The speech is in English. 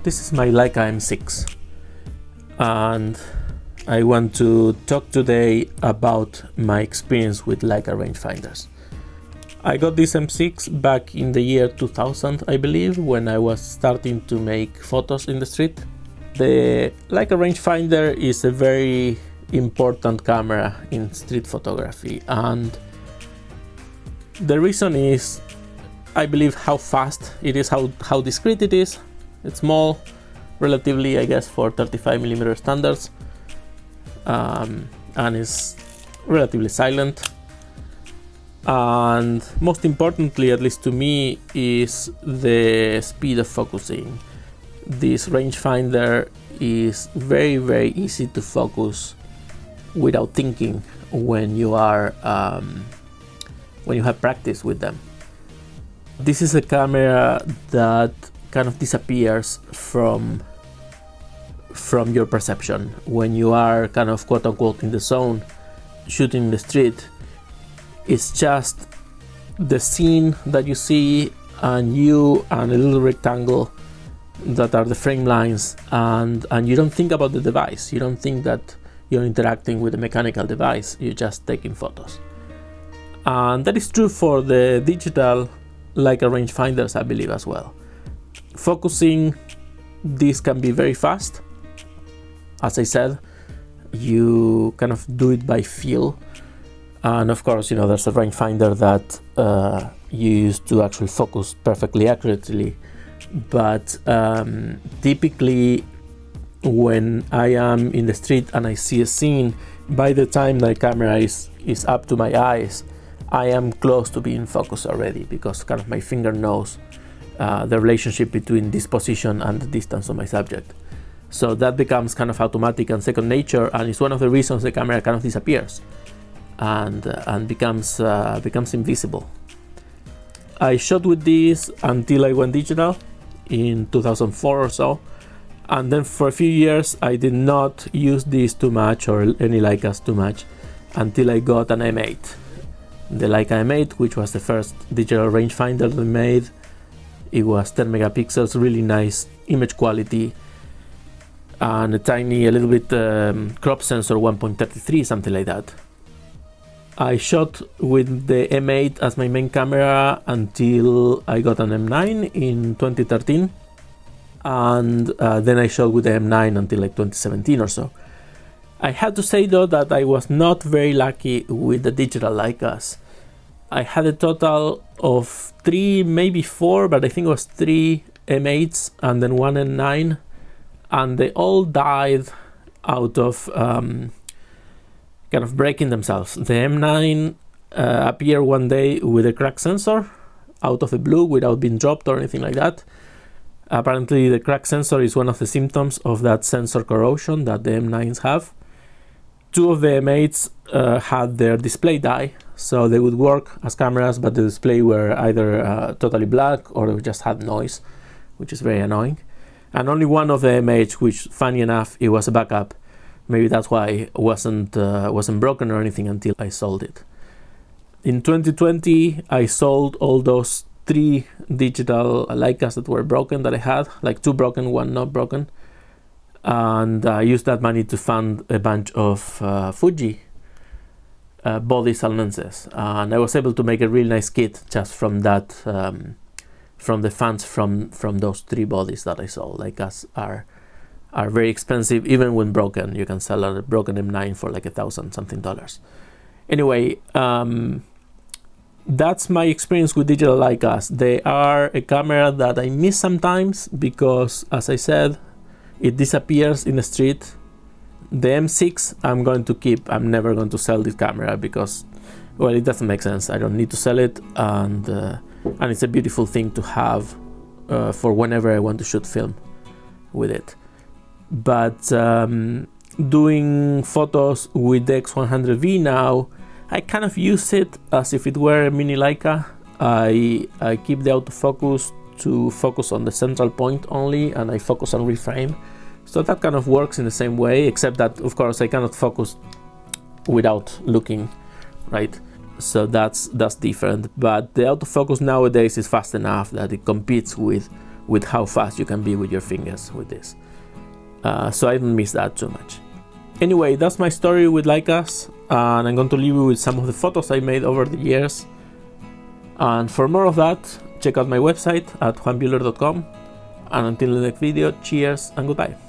This is my Leica M6 and I want to talk today about my experience with Leica rangefinders. I got this M6 back in the year 2000, I believe, when I was starting to make photos in the street. The Leica rangefinder is a very important camera in street photography, and the reason is, I believe, how fast it is, how discreet it is. It's small, relatively, I guess, for 35mm standards, and it's relatively silent. And most importantly, at least to me, is the speed of focusing. This rangefinder is very, very easy to focus without thinking when you are when you have practice with them. This is a camera that kind of disappears from your perception when you are kind of quote unquote in the zone shooting the street. It's just the scene that you see and you and a little rectangle that are the frame lines, and you don't think about the device. You don't think that you're interacting with a mechanical device. You're just taking photos. And that is true for the digital Leica rangefinders, I believe, as well. Focusing, this can be very fast. As I said, you kind of do it by feel. And of course, you know, there's a rangefinder that you use to actually focus perfectly accurately. But typically, when I am in the street and I see a scene, by the time the camera is up to my eyes, I am close to being focused already, because kind of my finger knows the relationship between this position and the distance of my subject. So that becomes kind of automatic and second nature, and it's one of the reasons the camera kind of disappears and becomes invisible. I shot with this until I went digital in 2004 or so, and then for a few years I did not use this too much, or any Leicas too much, until I got an M8. The Leica M8, which was the first digital rangefinder they made. It was 10 megapixels, really nice image quality, and a little bit crop sensor, 1.33, something like that. I shot with the M8 as my main camera until I got an M9 in 2013, and then I shot with the M9 until like 2017 or so. I had to say though that I was not very lucky with the digital Leicas. I had a total of 3, maybe 4, but I think it was 3 M8s and then 1 M9, and they all died out of kind of breaking themselves. The M9 appeared one day with a crack sensor out of the blue without being dropped or anything like that. Apparently the crack sensor is one of the symptoms of that sensor corrosion that the M9s have. 2 of the M8s had their display die, so they would work as cameras, but the display were either totally black or they just had noise, which is very annoying. And only one of the M8s, which, funny enough, it was a backup. Maybe that's why it wasn't broken or anything until I sold it. In 2020, I sold all those 3 digital Leicas that were broken that I had, like 2 broken, 1 not broken. And I used that money to fund a bunch of Fuji bodies and lenses. And I was able to make a really nice kit just from that, from the funds from those 3 bodies that I sold. Leicas are very expensive, even when broken. You can sell a broken M9 for like $1,000 something. Anyway, that's my experience with digital Leicas. They are a camera that I miss sometimes because, as I said, it disappears in the street. The M6 I'm going to keep. I'm never going to sell this camera because, well, it doesn't make sense. I don't need to sell it, and it's a beautiful thing to have for whenever I want to shoot film with it. But doing photos with the X100V now, I kind of use it as if it were a mini Leica. I keep the autofocus to focus on the central point only, and I focus on reframe. So that kind of works in the same way, except that, of course, I cannot focus without looking, right? So that's different. But the autofocus nowadays is fast enough that it competes with with how fast you can be with your fingers with this. So I don't miss that too much. Anyway, that's my story with Leicas, and I'm going to leave you with some of the photos I made over the years. And for more of that, check out my website at juanbuehler.com. And until the next video, cheers and goodbye.